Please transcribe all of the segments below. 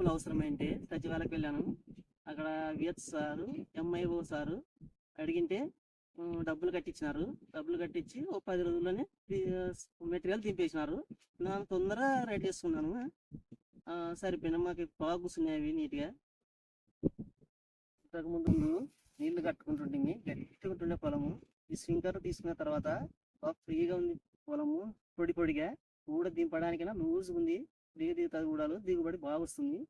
డబ్బులు అవసరమైంటే సచివాలయకి వెళ్ళాను. అక్కడ విహెచ్ సారు, ఎంఐఓ సారు అడిగింటే డబ్బులు కట్టించినారు. డబ్బులు కట్టించి ఓ 10 రోజుల్లోనే మెటీరియల్ దింపేసినారు. నేను తొందర రెడీ చేసుకున్నాను. సరిపోయినా మాకు బాగా కూర్చున్నాయి అవి నీట్గా. ఇంతకుముందు నీళ్లు కట్టుకుంటుంటే గట్టిగా ఉంటుండే పొలము. ఈ స్ప్రింక్లర్ తీసుకున్న తర్వాత బాగా ఫ్రీగా ఉంది పొలము, పొడి పొడిగా. ఊడ దింపడానికైనా లూజ్గా ఉంది. ఫ్రీగా దిగుతుంది ఊడలు, దిగుబడి బాగా వస్తుంది.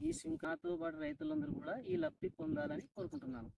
ఈ స్ప్రింక్లర్తో పాటు రైతులందరూ కూడా ఈ లబ్ధి పొందాలని కోరుకుంటున్నాను.